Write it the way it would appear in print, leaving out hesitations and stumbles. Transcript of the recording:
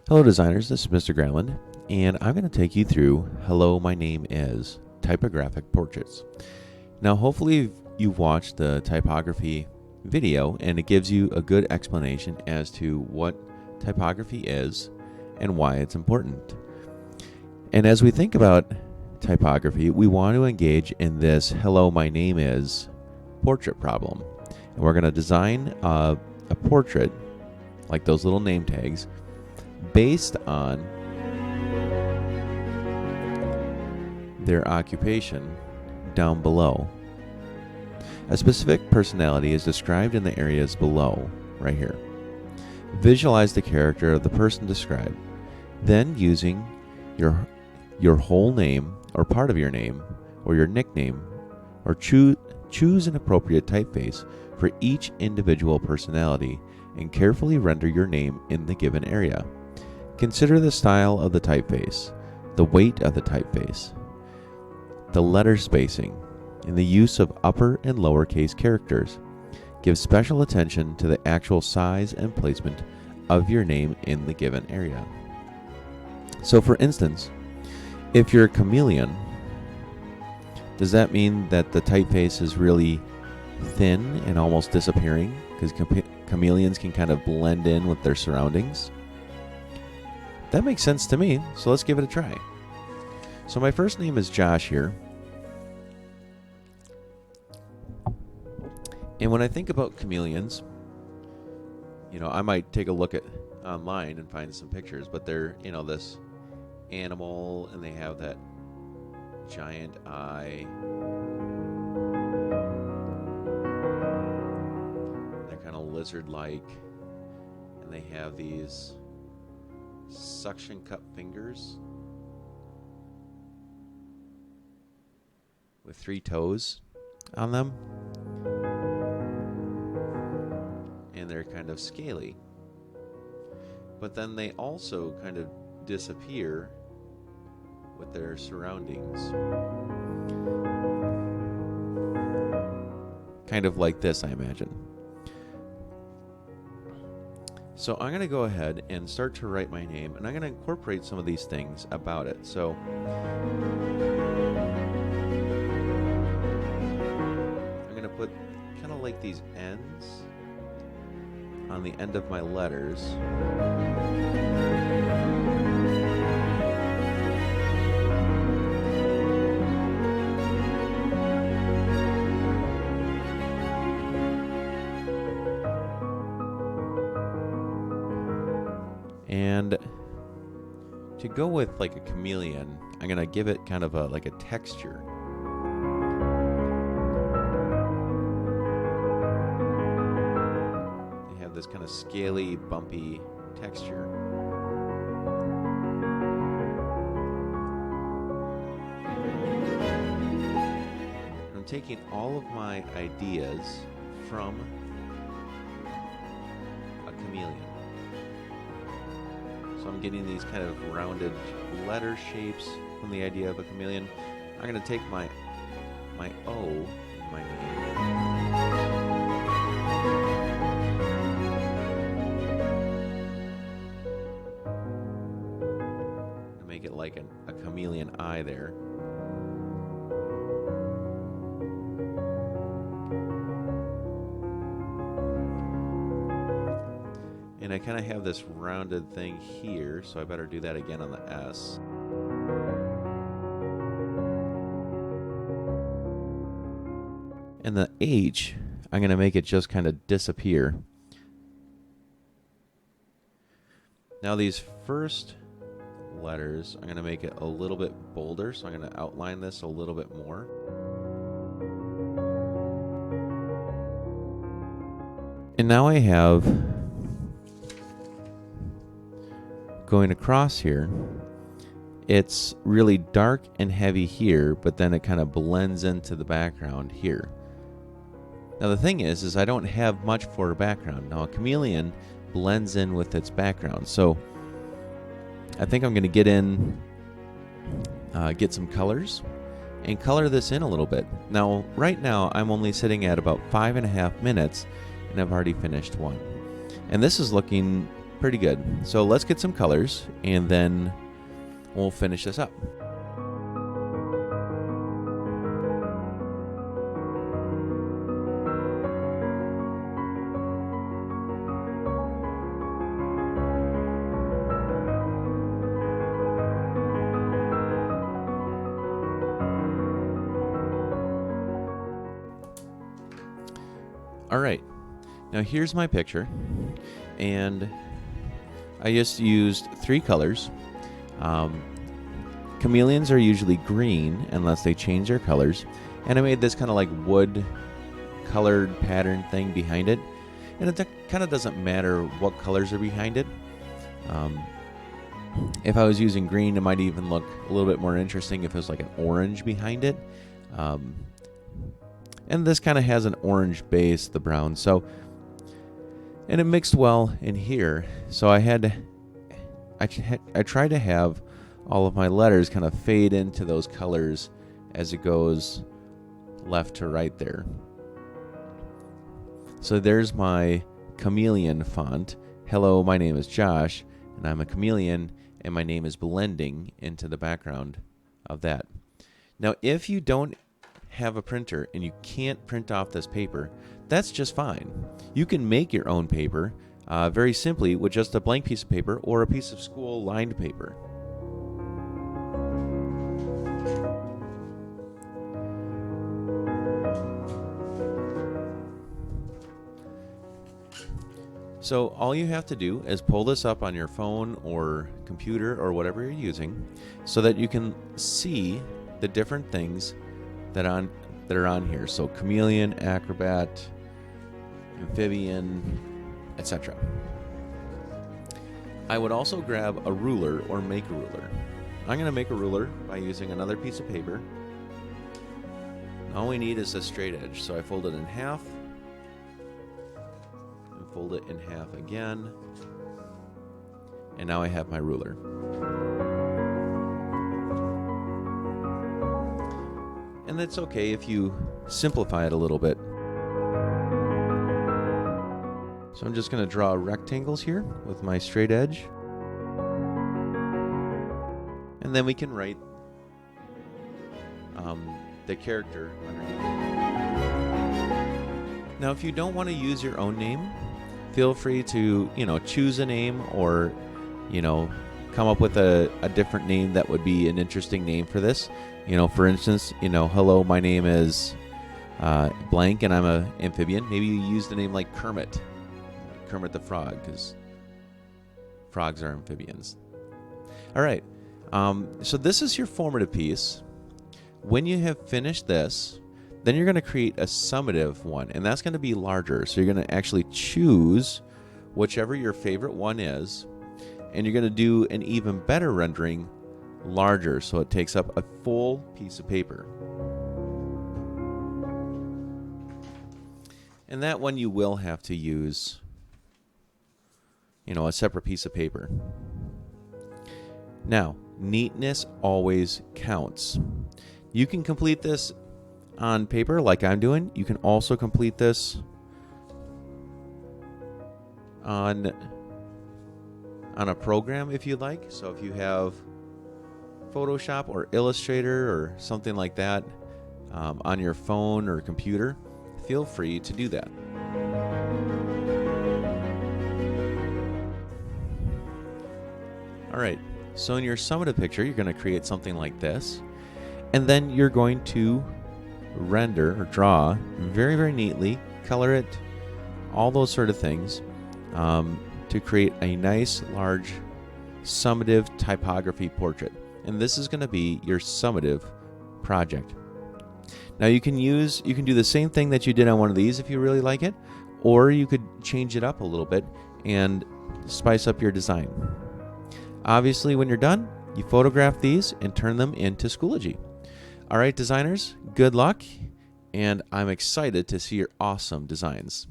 Hello designers, this is Mr. Granlund, and I'm going to take you through Hello, My Name Is Typographic Portraits. Now hopefully you've watched the typography video and it gives you a good explanation as to what typography is and why it's important. And as we think about typography, we want to engage in this Hello, My Name Is portrait problem. And we're going to design a portrait, like those little name tags, based on their occupation down below. A specific personality is described in the areas below, right here. Visualize the character of the person described. Then, using your whole name or part of your name or your nickname, or choose an appropriate typeface for each individual personality and carefully render your name in the given area. Consider the style of the typeface, the weight of the typeface, the letter spacing, and the use of upper and lowercase characters. Give special attention to the actual size and placement of your name in the given area. So for instance, if you're a chameleon, does that mean that the typeface is really thin and almost disappearing? Because chameleons can kind of blend in with their surroundings. That makes sense to me, so let's give it a try. So my first name is Josh here. And when I think about chameleons, I might take a look at online and find some pictures, but they're, this animal and they have that giant eye. They're kind of lizard-like, and they have these suction cup fingers with 3 toes on them, and they're kind of scaly, but then they also kind of disappear with their surroundings, kind of like this, I imagine. So I'm going to go ahead and start to write my name, and I'm going to incorporate some of these things about it. So I'm going to put kind of like these ends on the end of my letters. And to go with like a chameleon, I'm going to give it kind of like a texture. They have this kind of scaly, bumpy texture. I'm taking all of my ideas from a chameleon. So I'm getting these kind of rounded letter shapes from the idea of a chameleon. I'm going to take my O in my name. And make it like a chameleon eye there. And I kind of have this rounded thing here, so I better do that again on the S. And the H, I'm going to make it just kind of disappear. Now these first letters, I'm going to make it a little bit bolder, so I'm going to outline this a little bit more. And now I have, going across here, it's really dark and heavy here, but then it kind of blends into the background here. Now the thing is I don't have much for a background. Now a chameleon blends in with its background, so I think I'm going to get some colors and color this in a little bit. Now right now I'm only sitting at about 5.5 minutes, and I've already finished one. And this is looking pretty good. So let's get some colors and then we'll finish this up. All right, now here's my picture, and I just used 3 colors. Chameleons are usually green unless they change their colors, and I made this kind of like wood colored pattern thing behind it, and it kind of doesn't matter what colors are behind it. If I was using green, it might even look a little bit more interesting if it was like an orange behind it. And this kind of has an orange base, the brown. So, and it mixed well in here. So I tried to have all of my letters kind of fade into those colors as it goes left to right there. So there's my chameleon font. Hello, my name is Josh, and I'm a chameleon, and my name is blending into the background of that. Now, if you don't have a printer and you can't print off this paper, that's just fine. You can make your own paper very simply with just a blank piece of paper or a piece of school lined paper. So all you have to do is pull this up on your phone or computer or whatever you're using so that you can see the different things that are on here. So chameleon, acrobat, amphibian, etc. I would also grab a ruler or make a ruler. I'm going to make a ruler by using another piece of paper. All we need is a straight edge. So I fold it in half and fold it in half again. And now I have my ruler. And it's okay if you simplify it a little bit. So I'm just going to draw rectangles here with my straight edge. And then we can write the character underneath. Now, if you don't want to use your own name, feel free to, choose a name or, come up with a different name that would be an interesting name for this. For instance, hello, my name is blank and I'm an amphibian. Maybe you use the name like Kermit the Frog, because frogs are amphibians. All right, so this is your formative piece. When you have finished this, then you're going to create a summative one, and that's going to be larger. So you're going to actually choose whichever your favorite one is, and you're going to do an even better rendering larger, so it takes up a full piece of paper. And that one you will have to use, a separate piece of paper. Now, neatness always counts. You can complete this on paper like I'm doing. You can also complete this on a program if you'd like. So if you have Photoshop or Illustrator or something like that on your phone or computer, feel free to do that. All right, so in your summative picture, you're going to create something like this, and then you're going to render or draw very, very neatly, color it, all those sort of things, to create a nice, large, summative typography portrait. And this is going to be your summative project. Now you can do the same thing that you did on one of these if you really like it, or you could change it up a little bit and spice up your design. Obviously, when you're done, you photograph these and turn them into Schoology. All right, designers, good luck, and I'm excited to see your awesome designs.